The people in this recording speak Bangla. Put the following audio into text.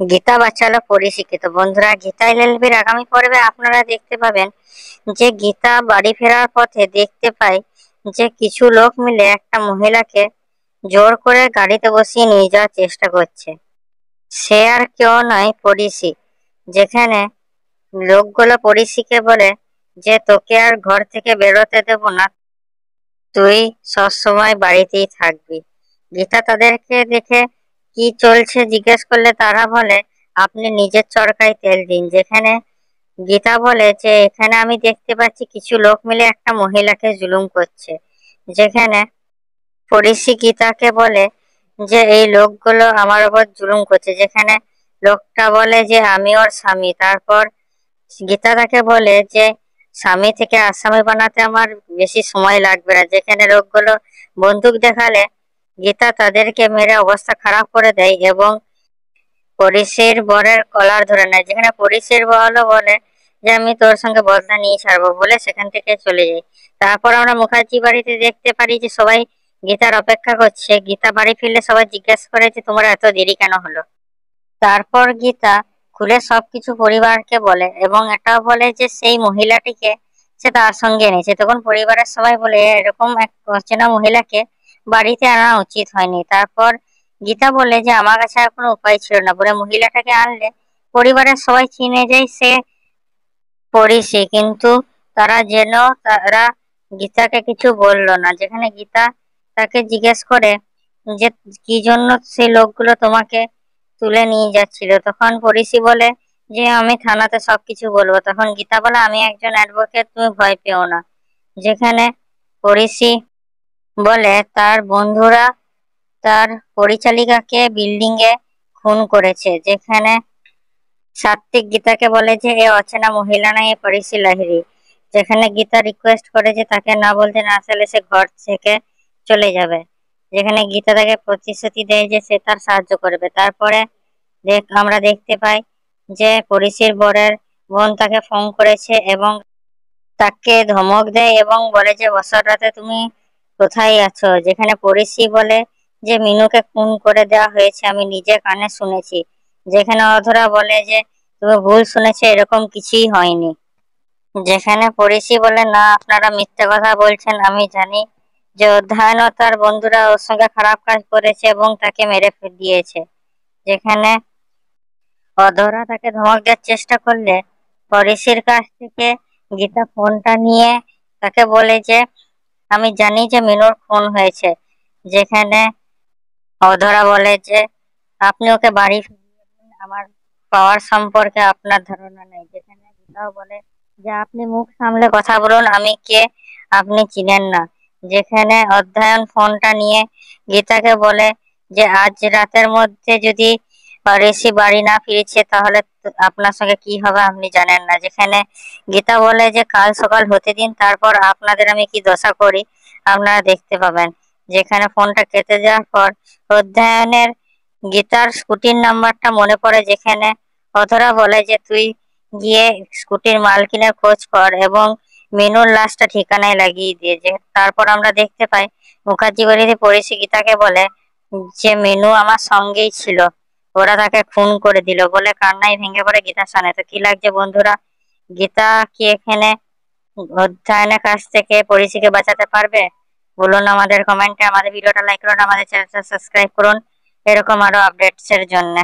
গীতা বাঁচালো পরিশিক্ষিত। বন্ধুরা, গীতা এলএলবির আগামী পর্বে আপনারা দেখতে পাবেন যে গীতা বাড়ি ফেরার পথে দেখতে পায় যে কিছু লোক মিলে একটা মহিলাকে জোর করে গাড়িতে বসিয়ে নিয়ে যাওয়ার চেষ্টা করছে। সে আর কেউ নয়, পরিশি। যেখানে লোকগুলো পরিশিকে বলে যে তোকে আর ঘর থেকে বেরোতে দেব না, তুই সবসময় বাড়িতেই থাকবি। গীতা তাদেরকে দেখে কি চলছে জিজ্ঞেস করলে তারা বলে আপনি নিজের চরকায় তেল দিন। যেখানে গীতা বলে যে এখানে আমি দেখতে পাচ্ছি কিছু লোক মিলে একটা মহিলাকে জুলুম করছে। যেখানে পরিশি গীতাকে বলে যে এই লোকগুলো আমার উপর জুলুম করছে। যেখানে লোকটা বলে যে আমি ওর স্বামী। তারপর গীতা তাকে বলে যে স্বামী থেকে আসামি বানাতে আমার বেশি সময় লাগবে না। যেখানে লোকগুলো বন্দুক দেখালে গীতা তাদেরকে মেরে অবস্থা খারাপ করে দেয় এবং পরিশের বরের কলার ধরে নেয়। যেখানে পরিশের বরও বলে যে আমি তোর সঙ্গে বদলা নিয়ে ছাড়বো বলে সেখান থেকে চলে যায়। তারপর আমরা মুখার্জি বাড়িতে দেখতে পারি যে সবাই গীতার অপেক্ষা করছে। গীতা বাড়ি ফিরলে সবাই জিজ্ঞেস করে যে তোমরা এত দেরি কেন হলো। তারপর গীতা খুলে সবকিছু পরিবারকে বলে এবং এটাও বলে যে সেই মহিলাটিকে সে তার সঙ্গে এনেছে। তখন পরিবারের সবাই বলে এরকম এক অচেনা মহিলাকে বাড়িতে আনা উচিত হয়নি। তারপর গীতা বলে যে আমার কাছে আর কোনো উপায় ছিল না বলে মহিলাটাকে আনলে পরিবারের সবাই চিনে যায় সে পরিশি। কিন্তু তারা গীতাকে কিছু বললো না। যেখানে গীতা তাকে জিজ্ঞেস করে যে কি জন্য সেই লোকগুলো তোমাকে তুলে নিয়ে যাচ্ছিল। তখন পরিশি বলে যে আমি থানাতে সবকিছু বলবো। তখন গীতা বলে আমি একজন অ্যাডভোকেট, তুমি ভয় পেও না। যেখানে পরিশি বলে তার বন্ধুরা তার পরিচালিকাকে বিল্ডিং এ খুন করেছে। যেখানে সাত্বিক গীতাকে বলে যে এ অচেনা মহিলা নয়, এ পরিশি লাহিড়ী। যেখানে গীতা রিকোয়েস্ট করে যে তাকে না বলতে না চাইলে সে ঘর থেকে চলে যাবে। যেখানে গীতা তাকে প্রতিশ্রুতি দেয় যে সে তার সাহায্য করবে। তারপরে আমরা দেখতে পাই যে পরিশির বরের বোন তাকে ফোন করেছে এবং তাকে ধমক দেয় এবং বলে যে বছর রাতে তুমি কোথায় আছো। যেখানে পরিশি বলে যে মিনুকে খুন করে দেওয়া হয়েছে, আমি নিজে কানে শুনেছি। যেখানে অধরা বলে যে তুমি ভুল শুনেছো, এরকম কিছুই হয়নি। যেখানে পরিশি বলে না, আপনারা মিথ্যে কথা বলছেন, আমি জানি যে অধ্যয়ন ও তার বন্ধুরা ওর সঙ্গে খারাপ কাজ করেছে এবং তাকে মেরে দিয়েছে। যেখানে অধরা তাকে ধমক দেওয়ার চেষ্টা করলে পরিশির কাছ থেকে গীতা ফোনটা নিয়ে তাকে বলে যে আমি জানি যে মিনুর খুন হয়েছে। যেখানে অধরা বলে যে আপনি ওকে বাড়ি ফিরিয়ে দিন, আমার পাওয়ার সম্পর্কে আপনার ধারণা নেই। যেখানে গীতাও বলে যে আপনি মুখ সামলে কথা বলুন, আমি কে আপনি চিনেন না। যেখানে অধ্যয়ন ফোনটা নিয়ে গীতাকে বলে যে আজ রাতের মধ্যে যদি ঋষি বাড়ি না ফিরেছে তাহলে আপনার সঙ্গে কি হবে আপনি জানেন না। যেখানে গীতা বলে যে কাল সকাল হতে দিন, তারপর আপনাদের আমি কি দশা করি আপনারা দেখতে পাবেন। যেখানে ফোনটা কেটে যাওয়ার পর অধ্যয়নের গীতার স্কুটির নাম্বারটা মনে পড়ে। যেখানে অধরা বলে যে তুই গিয়ে স্কুটির মালকিনের খোঁজ কর এবং মিনুর লাশটা ঠিকানায় লাগিয়ে দিয়ে। যে তারপর আমরা দেখতে পাই মুখার্জি বাড়িতে পরিশি গীতাকে বলে যে মিনু আমার সঙ্গেই ছিল, ওরা তাকে খুন করে দিল বলে কান্নায় ভেঙে পড়ে গীতা শোনে। তো কি লাগছে বন্ধুরা, গীতা কি এখানে অধ্যয়নের কাছ থেকে পরিশিকে বাঁচাতে পারবে? বলুন আমাদের কমেন্টে। আমাদের ভিডিওটা লাইক করুন, আমাদের চ্যানেলটা সাবস্ক্রাইব করুন এরকম আরো আপডেটস এর জন্য।